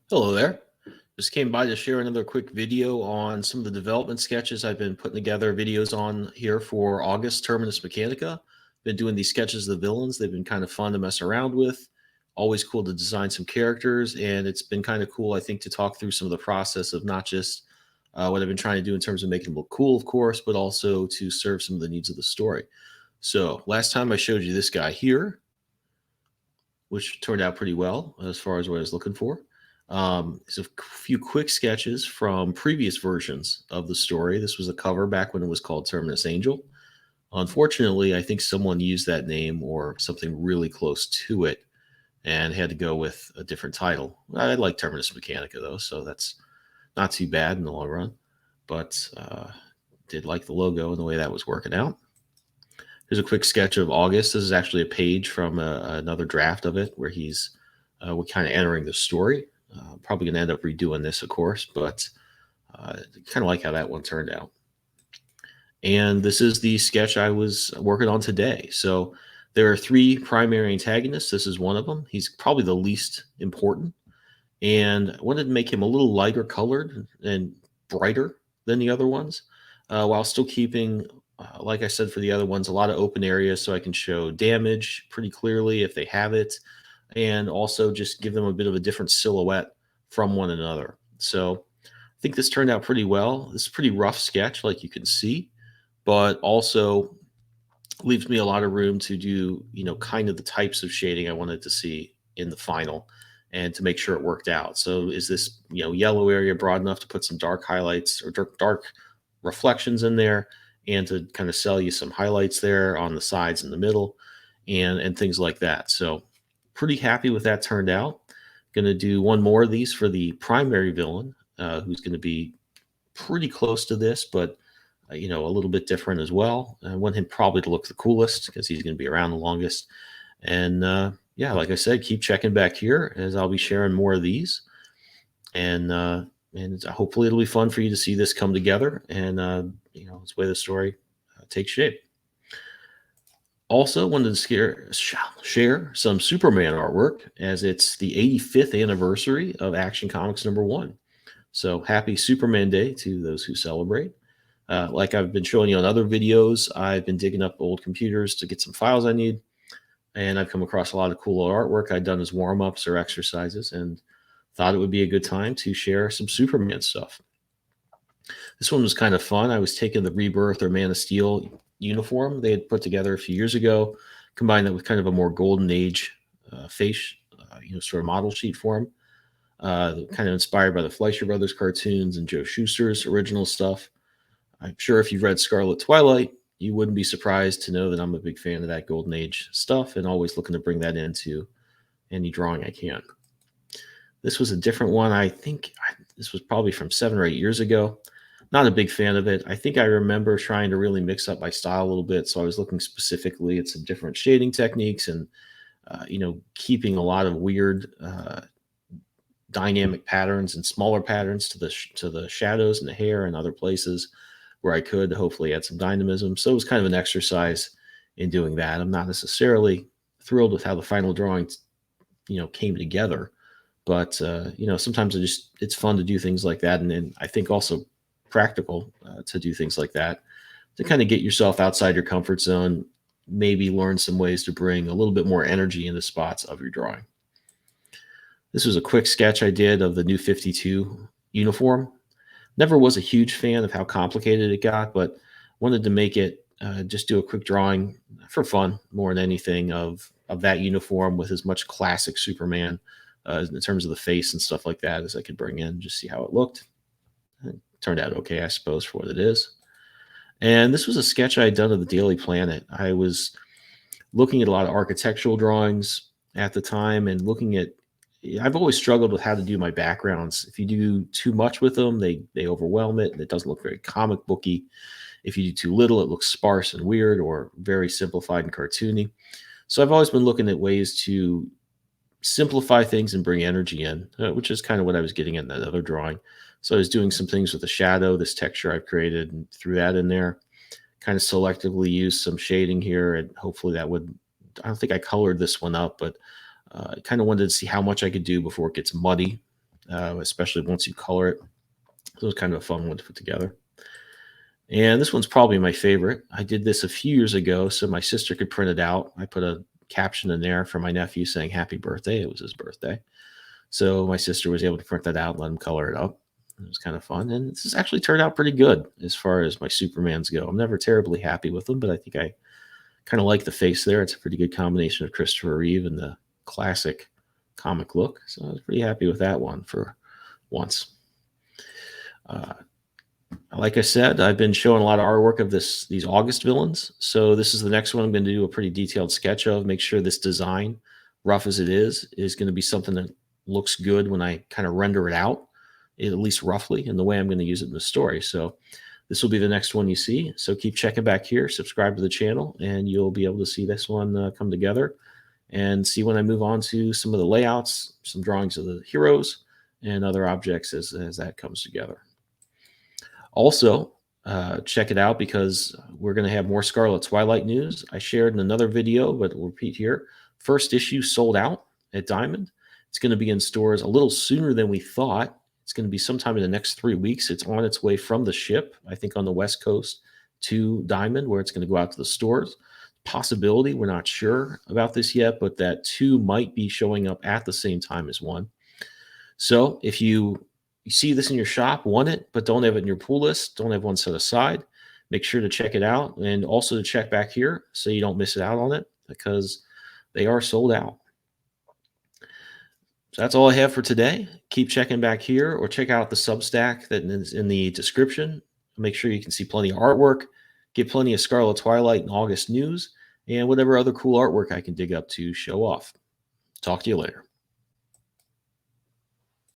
Hello there. Just came by to share another quick video on some of the development sketches I've been putting together videos on here for August Terminus Mechanica. Been doing these sketches of the villains. They've been kind of fun to mess around with. Always cool to design some characters, and it's been kind of cool, I think, to talk through some of the process of not just what I've been trying to do in terms of making them look cool, of course, but also to serve some of the needs of the story. So last time I showed you this guy here, which turned out pretty well as far as what I was looking for. There's a few quick sketches from previous versions of the story. This was a cover back when it was called Terminus Angel. Unfortunately, I think someone used that name or something really close to it and had to go with a different title. I like Terminus Mechanica though, so that's not too bad in the long run. But did like the logo and the way that was working out. Here's a quick sketch of August. This is actually a page from another draft of it where he's we're kind of entering the story. Probably going to end up redoing this, of course, but kind of like how that one turned out. And this is the sketch I was working on today. So there are three primary antagonists. This is one of them. He's probably the least important. And I wanted to make him a little lighter colored and brighter than the other ones, while still keeping, like I said, for the other ones, a lot of open areas so I can show damage pretty clearly if they have it, and also just give them a bit of a different silhouette from one another. So I think this turned out pretty well. This is a pretty rough sketch, like you can see, but also leaves me a lot of room to do, kind of the types of shading I wanted to see in the final and to make sure it worked out. So is this, yellow area broad enough to put some dark highlights or dark reflections in there and to kind of sell you some highlights there on the sides and the middle and things like that. So pretty happy with that turned out. Going to do one more of these for the primary villain, who's going to be pretty close to this, but a little bit different as well. I want him probably to look the coolest because he's going to be around the longest. And yeah, like I said, keep checking back here as I'll be sharing more of these. And hopefully it'll be fun for you to see this come together and it's the way the story takes shape. Also, wanted to share some Superman artwork as it's the 85th anniversary of Action Comics #1. So happy Superman Day to those who celebrate. Like I've been showing you on other videos, I've been digging up old computers to get some files I need. And I've come across a lot of cool artwork I'd done as warm ups or exercises and thought it would be a good time to share some Superman stuff. This one was kind of fun. I was taking the Rebirth or Man of Steel uniform they had put together a few years ago, combined that with kind of a more golden age face, sort of model sheet for him. Kind of inspired by the Fleischer Brothers cartoons and Joe Shuster's original stuff. I'm sure if you've read Scarlet Twilight, you wouldn't be surprised to know that I'm a big fan of that golden age stuff and always looking to bring that into any drawing I can. This was a different one. I think this was probably from 7 or 8 years ago. Not a big fan of it. I think I remember trying to really mix up my style a little bit. So I was looking specifically at some different shading techniques and, keeping a lot of weird dynamic patterns and smaller patterns to the shadows and the hair and other places where I could hopefully add some dynamism. So it was kind of an exercise in doing that. I'm not necessarily thrilled with how the final drawing, came together, but sometimes it's fun to do things like that, and I think also practical to do things like that to kind of get yourself outside your comfort zone, maybe learn some ways to bring a little bit more energy into spots of your drawing. This was a quick sketch I did of the New 52 uniform. Never was a huge fan of how complicated it got, but wanted to make it just do a quick drawing for fun more than anything of that uniform with as much classic Superman in terms of the face and stuff like that as I could bring in, just see how it looked. It turned out okay, I suppose, for what it is. And this was a sketch I had done of the Daily Planet. I was looking at a lot of architectural drawings at the time and looking at I've always struggled with how to do my backgrounds. If you do too much with them, they overwhelm it and it doesn't look very comic booky. If you do too little, it looks sparse and weird or very simplified and cartoony. So I've always been looking at ways to simplify things and bring energy in, which is kind of what I was getting in that other drawing. So I was doing some things with the shadow, this texture I've created, and threw that in there. Kind of selectively used some shading here, and hopefully that would. I don't think I colored this one up, but I kind of wanted to see how much I could do before it gets muddy. especially once you color it. So it was kind of a fun one to put together. And this one's probably my favorite. I did this a few years ago so my sister could print it out. I put a caption in there for my nephew saying happy birthday. It was his birthday. So my sister was able to print that out and let him color it up. It was kind of fun. And this has actually turned out pretty good as far as my Supermans go. I'm never terribly happy with them, but I think I kind of like the face there. It's a pretty good combination of Christopher Reeve and the classic comic look. So I was pretty happy with that one for once. Like I said, I've been showing a lot of artwork of these August villains. So this is the next one I'm going to do a pretty detailed sketch of. Make sure this design, rough as it is going to be something that looks good when I kind of render it out, at least roughly, in the way I'm going to use it in the story. So this will be the next one you see. So keep checking back here, subscribe to the channel, and you'll be able to see this one come together and see when I move on to some of the layouts, some drawings of the heroes, and other objects as that comes together. Also, check it out because we're going to have more Scarlet Twilight news. I shared in another video, but we'll repeat here. First issue sold out at Diamond. It's going to be in stores a little sooner than we thought. It's going to be sometime in the next 3 weeks. It's on its way from the ship, I think on the West Coast to Diamond, where it's going to go out to the stores. Possibility, we're not sure about this yet, but that 2 might be showing up at the same time as 1. So if you see this in your shop, want it, but don't have it in your pull list, don't have one set aside, make sure to check it out and also to check back here so you don't miss out on it because they are sold out. So that's all I have for today. Keep checking back here or check out the Substack that is in the description. Make sure you can see plenty of artwork, get plenty of Scarlet Twilight and August news, and whatever other cool artwork I can dig up to show off. Talk to you later.